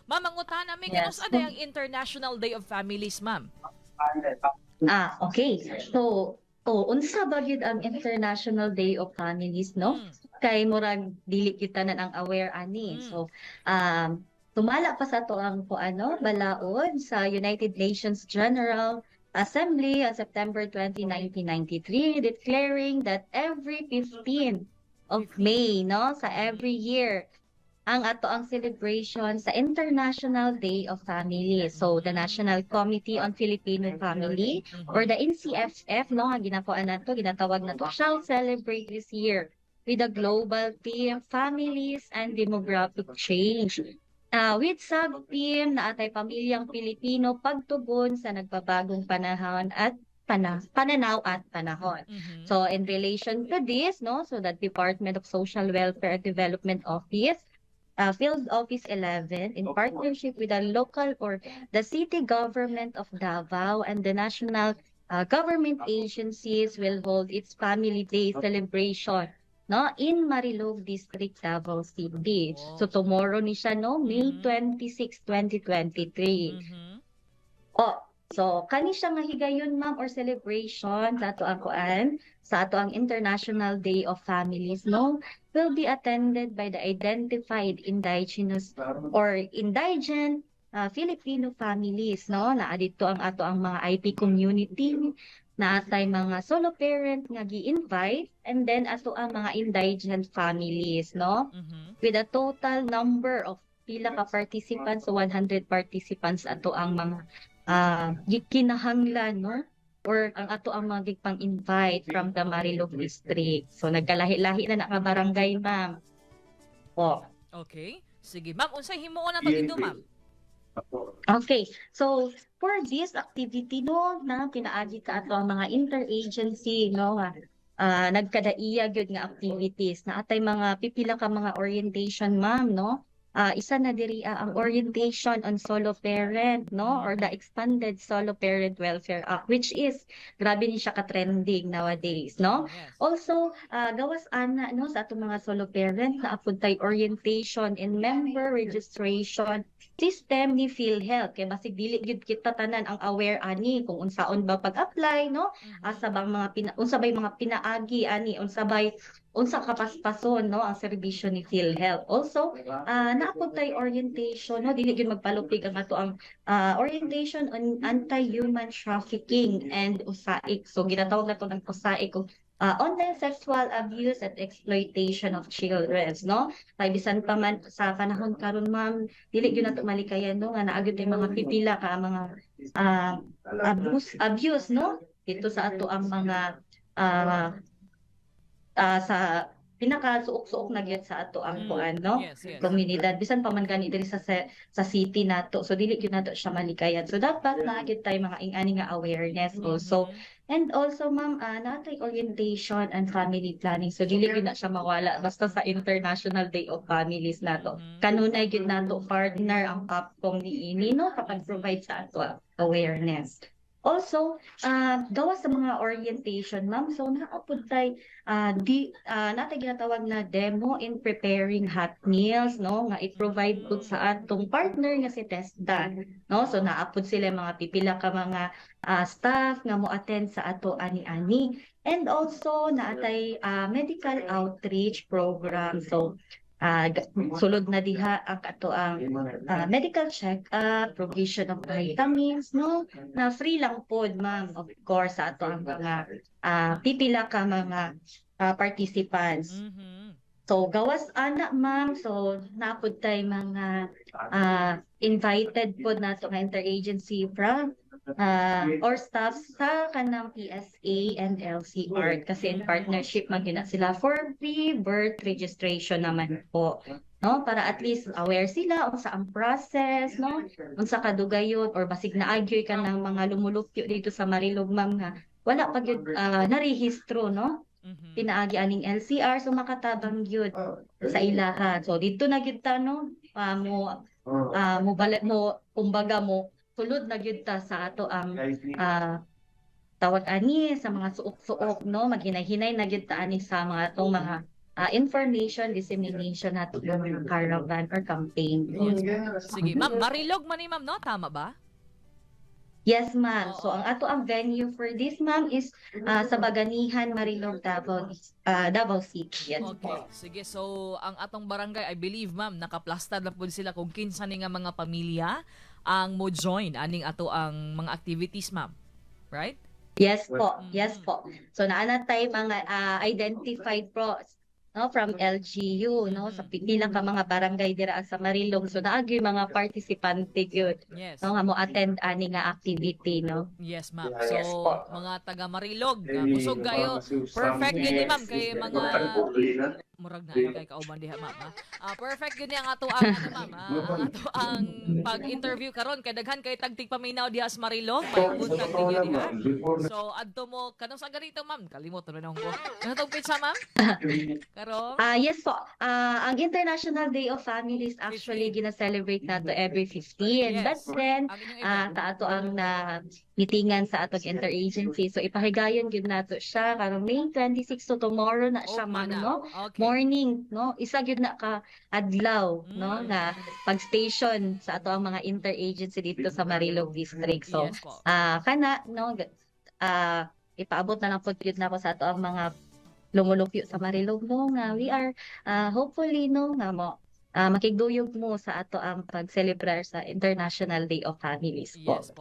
Ma'am, ang utana namin Yes. kanus aday ang International Day of Families, ma'am. Okay. So, unsa ba gyud ang International Day of Families, no? Mm. Kay murag dili kita na ang aware ani. Mm. So, tumala pa sa to ang balaod sa United Nations General Assembly on September 20, 1993, declaring that every 15th of 15. May, no, sa every year, ang ato ang celebration sa International Day of Family. So, the National Committee on Filipino Family, or the NCFF, no, nga ginatawag na to, shall celebrate this year with the global theme, Families and Demographic Change. With sub-theme na atay Pamilyang Pilipino, pagtugon sa nagbabagong panahon at pananaw at panahon. Mhm. So, in relation to this, no, so the Department of Social Welfare and Development Office, Field Office 11, in partnership with the local or the city government of Davao and the national government agencies, will hold its Family Day celebration, no, in Marilog District, Davao City. So tomorrow ni siya, no, May 26, 2023. Mhm. So kani siya nga higayon, ma'am, or celebration sa ato ang sa ato ang International Day of Families, no, will be attended by the identified indigenous or indigent Filipino families, no, na adito ang ato ang mga IP community, na atay mga solo parent nga gi-invite, and then ato ang mga indigent families, no, Mhm. with a total number of pila ka participants, so 100 participants ato ang mga gikinahanglan, no, or ang ato ang mga gipang-invite from the Marilog District. So nagkalahi-lahi na nga barangay, ma'am. Okay. Sige, ma'am, unsay himuon nato dito, ma'am? Okay. So for this activity, no, na pinaagi ka ato ang mga interagency, no, nagkadaiya gyud nga activities na atay mga pipila ka mga orientation, ma'am, no. Isa na diri ang orientation on solo parent, no, or the expanded solo parent welfare act, which is grabe ni siya ka-trending nowadays, no. Yes. Also, gawas ana, no, sa atong mga solo parent na apuntay orientation in member registration system ni PhilHealth, kay basig dili gyud kita tanan ang aware ani kung unsaon ba pag-apply, no, asa bang mga unsa bay mga pinaagi ani, unsa kapaspason, no, ang serbisyo ni PhilHealth. Also, naapod orientation, no, dili gyud magpalupig ang ato ang orientation on anti-human trafficking and USAIC. So ginatawag nato ng USAIC kung online sexual abuse and exploitation of children, no. Kay bisan pa man sa panahon karon, ma'am, dili gyud nato malikayan, no, nga naagud mga pipila ka mga abuse, no, dito sa ato ang mga sa pinaka-suok-suok na gyud sa ato ang kuan, no, Yes, yes. komunidad, bisan pa man gani diri sa city nato. So dili gyud nato siya malikayan. So dapat na gyud tay mga ingani nga awareness also. And also, ma'am, natay orientation and family planning. So dili gyud na siya mawala basta sa International Day of Families nato. Kanunay gyud nato partner ang PAPCOM niini, no, kapag provide sa ato awareness. Also, gawas sa mga orientation, ma'am, so naapod tay natay ginatawag na demo in preparing hot meals, no, nga i-provide pud sa atong partner nga si TESDA, no. So naapod sila mga pipila ka mga staff nga mo-attend sa ato ani-ani. And also naatay medical outreach program. So sulod na diha ang ato ang medical check-up, provision of vitamins, no, na free lang pod, ma'am, of course, sa ato ang mga pipila ka mga participants. So gawas ana, ma'am, so napod tay mga invited pod nato nga interagency from or staff sa kanang PSA and LCR, kasi in partnership man gina sila for pre-birth registration naman po, no, para at least aware sila unsa ang process, no, unsa kadugayon or basig naagyoy ka ng mga lumulupyo dito sa Marilog, ma'am, nga wala pa gyud narehistro, no, pinaagi aning LCR, so makatabang gyud sa ilaha. So dito na gyud ta, no, mo balik mo, kumbaga mo sulod na gyud ta sa ato ang tawag ani sa mga suok-suok, no, maghinay-hinay na gyud ta ani sa mga atong mga information dissemination nato yung mga caravan or campaign. Sige, ma'am, Marilog man ni ma'am, no? Tama ba? Yes, ma'am. Oo. So, ang ato ang venue for this, ma'am, is sa Baganihan, Marilog, Davao City. Yes Okay. po. Sige, so ang atong barangay, I believe, ma'am, nakaplastad na po sila kung kinsa ni nga mga pamilya ang mo join aning ato ang mga activities, ma'am. Right? Yes po. Yes po. So, naana tayo mga identified pros, no, from LGU, no, sa pipilang ka mga barangay dira sa Marilog. So, naagi mga participante gyud, Yes. no, nga mo attend ani nga activity, no. Yes, ma'am. Yes So, po. mga taga Marilog, busog kayo. Perfect yun ni ma'am kay mga murag na kay kauban diha ma'am. Perfect yun ni ang ato ang ano ma'am, ang ato ang pag-interview karon kay daghan kay tagtig paminaw diha sa Marilog, pagbuntag ninyo diha. So, adto mo kanang sa ganito ma'am, kalimot na ko. Ano tong pizza ma'am? Karong Yes po. Ang International Day of Families actually gina-celebrate nato every 15. Yes. But then, ang inyong event. ato ang meetingan sa atong interagency. So ipahigayon gyud nato siya karong May 26 to tomorrow na siya, Oh, ma'am, mana. no? Okay. Morning, no? Isa gyud na ka adlaw, no, nga pag-station sa ato ang mga interagency dito sa Marilog District. So, Yes po. kana, no, ipaabot na lang po gyud na ko sa ato ang mga lumulupyo sa Marilog, no, nga we are hopefully, no, nga mo makigduyog mo sa ato ang pag-celebrar sa International Day of Families po. Yes po.